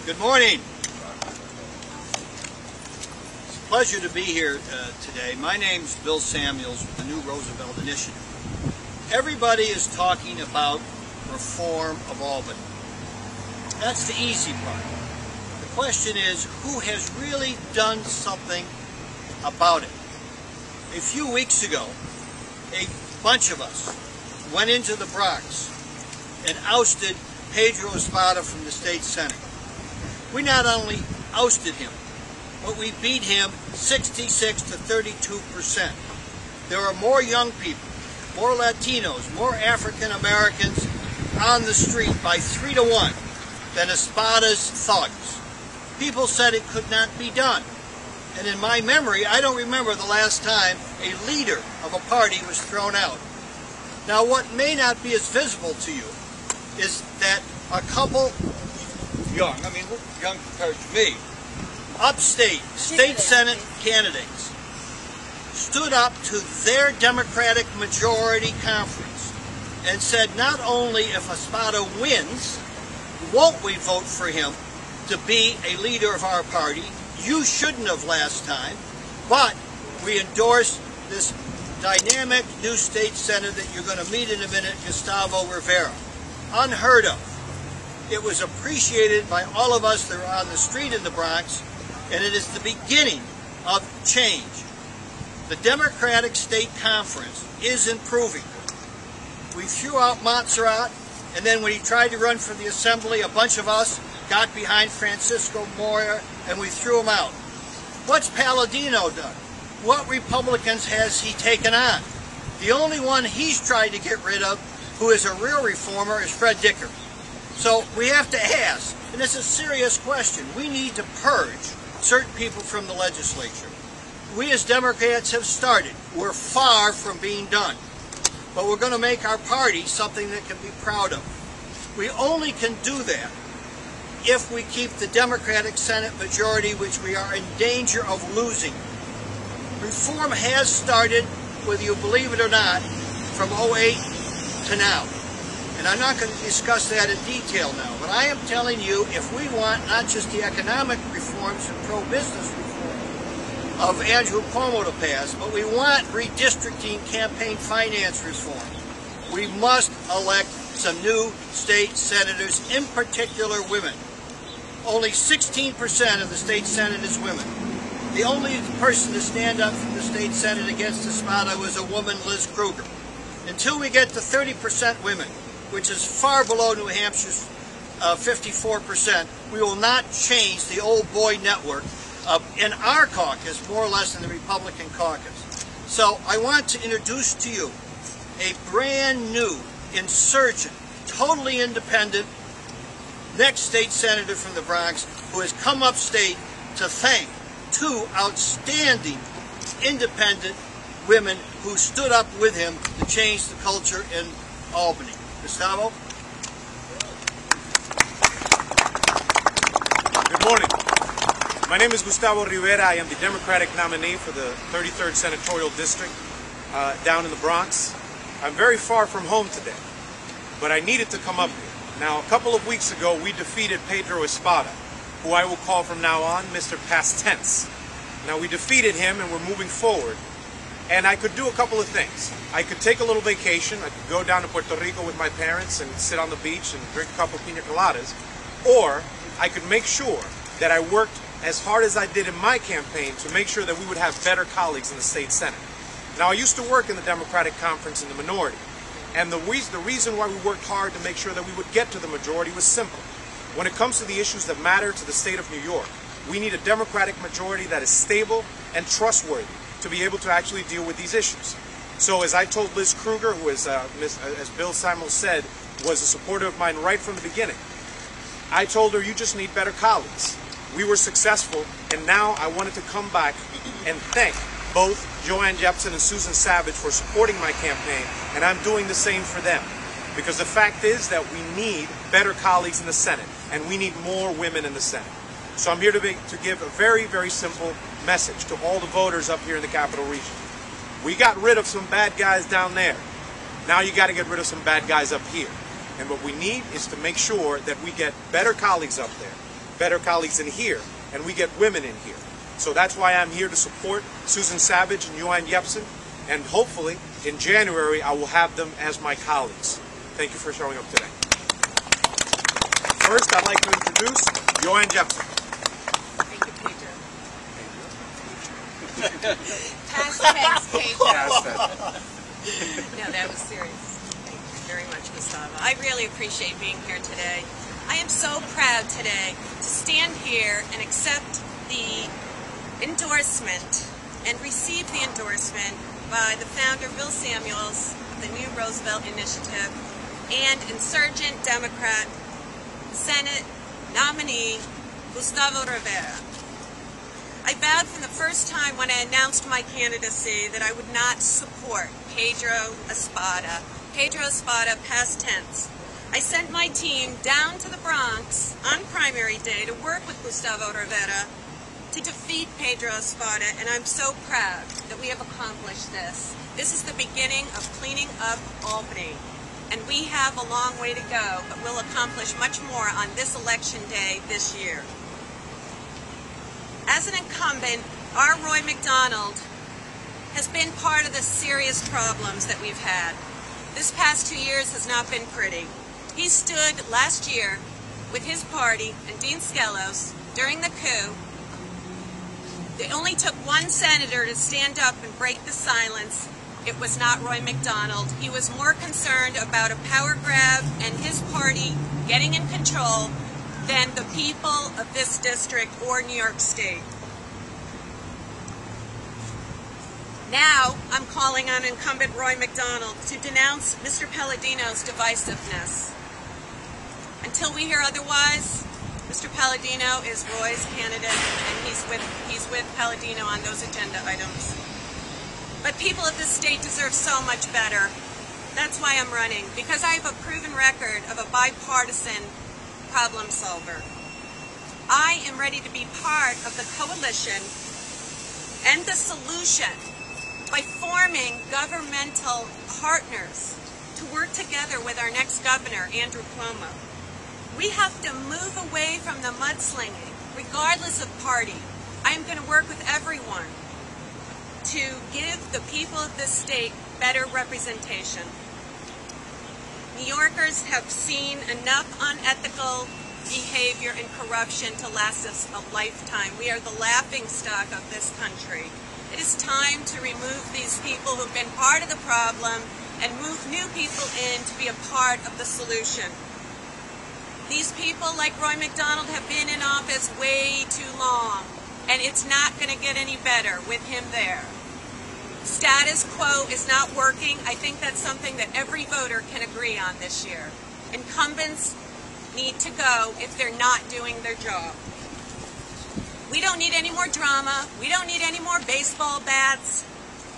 Good morning. It's a pleasure to be here today. My name's Bill Samuels with the New Roosevelt Initiative. Everybody is talking about reform of Albany. That's the easy part. The question is, who has really done something about it? A few weeks ago, a bunch of us went into the Bronx and ousted Pedro Espada from the state senate. We not only ousted him, but we beat him 66 to 32%. There are more young people, more Latinos, more African Americans on the street by 3 to 1 than Espada's thugs. People said it could not be done. And in my memory, I don't remember the last time a leader of a party was thrown out. Now, what may not be as visible to you is that a couple young compared to me, upstate state senate candidates stood up to their Democratic majority conference and said, not only if Espada wins, won't we vote for him to be a leader of our party, you shouldn't have last time, but we endorse this dynamic new state senator that you're going to meet in a minute, Gustavo Rivera. Unheard of. It was appreciated by all of us that are on the street in the Bronx, and it is the beginning of change. The Democratic State Conference is improving. We threw out Montserrat, and then when he tried to run for the Assembly, a bunch of us got behind Francisco Moya, and we threw him out. What's Palladino done? What Republicans has he taken on? The only one he's tried to get rid of, who is a real reformer, is Fred Dicker. So we have to ask, and it's a serious question, we need to purge certain people from the legislature. We as Democrats have started. We're far from being done. But we're going to make our party something that can be proud of. We only can do that if we keep the Democratic Senate majority, which we are in danger of losing. Reform has started, whether you believe it or not, from 2008 to now. And I'm not going to discuss that in detail now, but I am telling you, if we want not just the economic reforms and pro-business reform of Andrew Cuomo to pass, but we want redistricting campaign finance reform, we must elect some new state senators, in particular women. Only 16% of the state senate is women. The only person to stand up from the state senate against Espada was a woman, Liz Kruger. Until we get to 30% women, which is far below New Hampshire's 54%, we will not change the old boy network in our caucus, more or less in the Republican caucus. So I want to introduce to you a brand new, insurgent, totally independent, next state senator from the Bronx, who has come upstate to thank two outstanding, independent women who stood up with him to change the culture in Albany. Gustavo? Good morning. My name is Gustavo Rivera. I am the Democratic nominee for the 33rd Senatorial District down in the Bronx. I'm very far from home today, but I needed to come up here. Now, a couple of weeks ago, we defeated Pedro Espada, who I will call from now on Mr. Past Tense. Now, we defeated him and we're moving forward. And I could do a couple of things. I could take a little vacation. I could go down to Puerto Rico with my parents and sit on the beach and drink a couple of pina coladas. Or I could make sure that I worked as hard as I did in my campaign to make sure that we would have better colleagues in the state senate. Now, I used to work in the Democratic Conference in the minority. And the reason why we worked hard to make sure that we would get to the majority was simple. When it comes to the issues that matter to the state of New York, we need a Democratic majority that is stable and trustworthy to be able to actually deal with these issues. So as I told Liz Kruger, who is, as Bill Samuels said, was a supporter of mine right from the beginning, I told her, you just need better colleagues. We were successful, and now I wanted to come back and thank both Joanne Yepsen and Susan Savage for supporting my campaign, and I'm doing the same for them. Because the fact is that we need better colleagues in the Senate, and we need more women in the Senate. So I'm here to give a very, very simple message to all the voters up here in the Capital Region. We got rid of some bad guys down there. Now you got to get rid of some bad guys up here. And what we need is to make sure that we get better colleagues up there, better colleagues in here, and we get women in here. So that's why I'm here to support Susan Savage and Joanne Yepsen, and hopefully in January I will have them as my colleagues. Thank you for showing up today. First, I'd like to introduce Joanne Yepsen. Thank you, Pedro. Hashtag Pedro. No, that was serious. Thank you very much, Gustavo. I really appreciate being here today. I am so proud today to stand here and accept the endorsement and receive the endorsement by the founder, Bill Samuels, of the new Roosevelt Initiative, and Insurgent Democrat Senate nominee, Gustavo Rivera. I vowed from the first time when I announced my candidacy that I would not support Pedro Espada. Pedro Espada, past tense. I sent my team down to the Bronx on primary day to work with Gustavo Rivera to defeat Pedro Espada, and I'm so proud that we have accomplished this. This is the beginning of cleaning up Albany, and we have a long way to go, but we'll accomplish much more on this election day this year. As an incumbent, our Roy McDonald has been part of the serious problems that we've had. This past 2 years has not been pretty. He stood last year with his party and Dean Skelos during the coup. It only took one senator to stand up and break the silence. It was not Roy McDonald. He was more concerned about a power grab and his party getting in control than the people of this district or New York State. Now, I'm calling on incumbent Roy McDonald to denounce Mr. Palladino's divisiveness. Until we hear otherwise, Mr. Palladino is Roy's candidate, and he's with Palladino on those agenda items. But people of this state deserve so much better. That's why I'm running, because I have a proven record of a bipartisan problem solver. I am ready to be part of the coalition and the solution by forming governmental partners to work together with our next governor, Andrew Cuomo. We have to move away from the mudslinging, regardless of party. I am going to work with everyone to give the people of this state better representation. New Yorkers have seen enough unethical behavior and corruption to last us a lifetime. We are the laughingstock of this country. It is time to remove these people who've been part of the problem and move new people in to be a part of the solution. These people, like Roy McDonald, have been in office way too long, and it's not going to get any better with him there. Status quo is not working. I think that's something that every voter can agree on this year. Incumbents need to go if they're not doing their job. We don't need any more drama. We don't need any more baseball bats.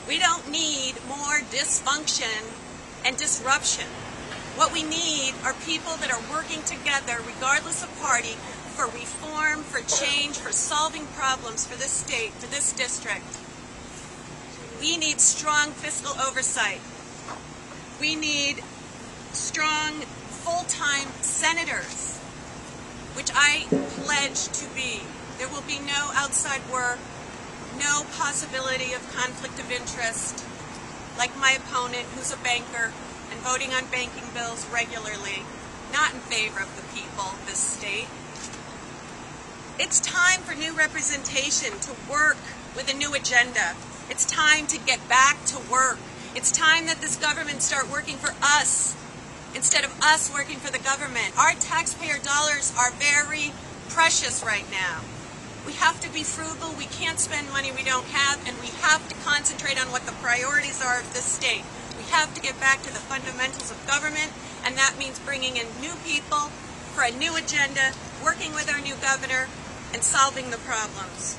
We don't need more dysfunction and disruption. What we need are people that are working together, regardless of party, for reform, for change, for solving problems for this state, for this district. We need strong fiscal oversight. We need strong full-time senators, which I pledge to be. There will be no outside work, no possibility of conflict of interest, like my opponent, who's a banker and voting on banking bills regularly, not in favor of the people of this state. It's time for new representation to work with a new agenda. It's time to get back to work. It's time that this government start working for us instead of us working for the government. Our taxpayer dollars are very precious right now. We have to be frugal. We can't spend money we don't have, and we have to concentrate on what the priorities are of this state. We have to get back to the fundamentals of government, and that means bringing in new people for a new agenda, working with our new governor, and solving the problems.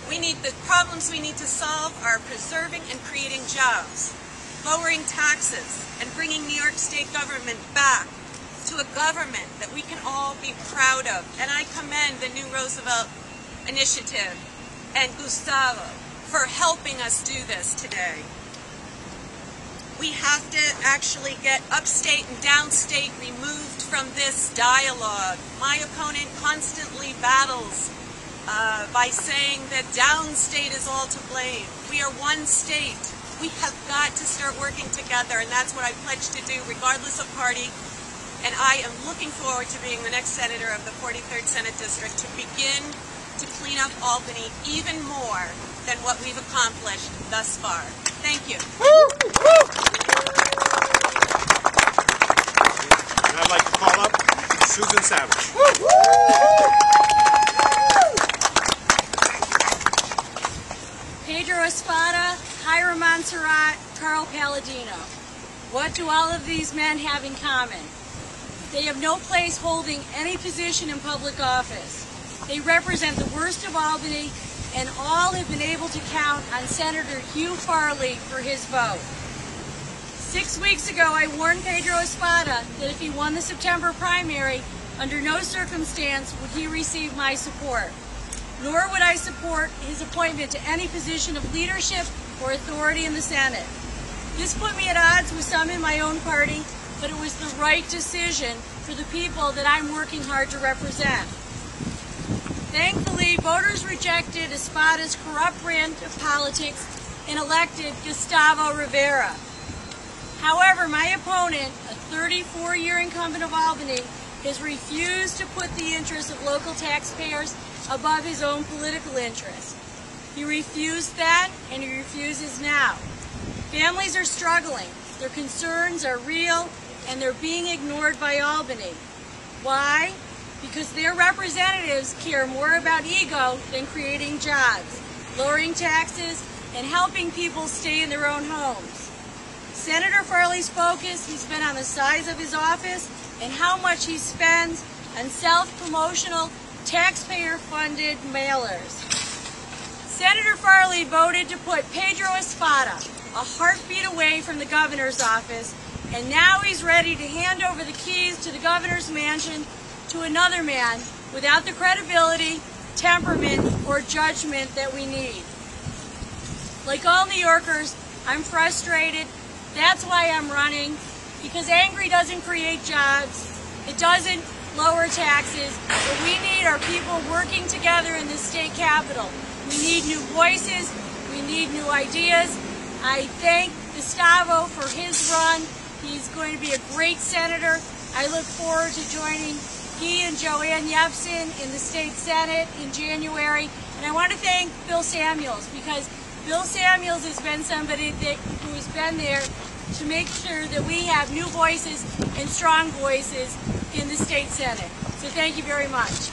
The problems we need to solve are preserving and creating jobs, lowering taxes, and bringing New York State government back to a government that we can all be proud of. And I commend the new Roosevelt Initiative and Gustavo for helping us do this today. We have to actually get upstate and downstate removed from this dialogue. My opponent constantly battles by saying that downstate is all to blame. We are one state. We have got to start working together, and that's what I pledge to do regardless of party. And I am looking forward to being the next senator of the 43rd Senate District to begin to clean up Albany even more than what we've accomplished thus far. Thank you. And I'd like to call up Susan Savage. Pedro Espada, Hiram Montserrat, Carl Palladino. What do all of these men have in common? They have no place holding any position in public office. They represent the worst of Albany, and all have been able to count on Senator Hugh Farley for his vote. 6 weeks ago, I warned Pedro Espada that if he won the September primary, under no circumstance would he receive my support. Nor would I support his appointment to any position of leadership or authority in the Senate. This put me at odds with some in my own party, but it was the right decision for the people that I'm working hard to represent. Thankfully, voters rejected Espada's corrupt brand of politics and elected Gustavo Rivera. However, my opponent, a 34-year incumbent of Albany, has refused to put the interests of local taxpayers above his own political interests. He refused then, and he refuses now. Families are struggling. Their concerns are real, and they're being ignored by Albany. Why? Because their representatives care more about ego than creating jobs, lowering taxes, and helping people stay in their own homes. Senator Farley's focus has been on the size of his office and how much he spends on self-promotional, taxpayer-funded mailers. Senator Farley voted to put Pedro Espada a heartbeat away from the governor's office, and now he's ready to hand over the keys to the governor's mansion to another man without the credibility, temperament, or judgment that we need. Like all New Yorkers, I'm frustrated. That's why I'm running, because angry doesn't create jobs. It doesn't lower taxes. What we need are people working together in the state capitol. We need new voices. We need new ideas. I thank Gustavo for his run. He's going to be a great senator. I look forward to joining he and Joanne Yepsen in the state Senate in January. And I want to thank Bill Samuels, because Bill Samuels has been somebody who has been there to make sure that we have new voices and strong voices in the state Senate. So thank you very much.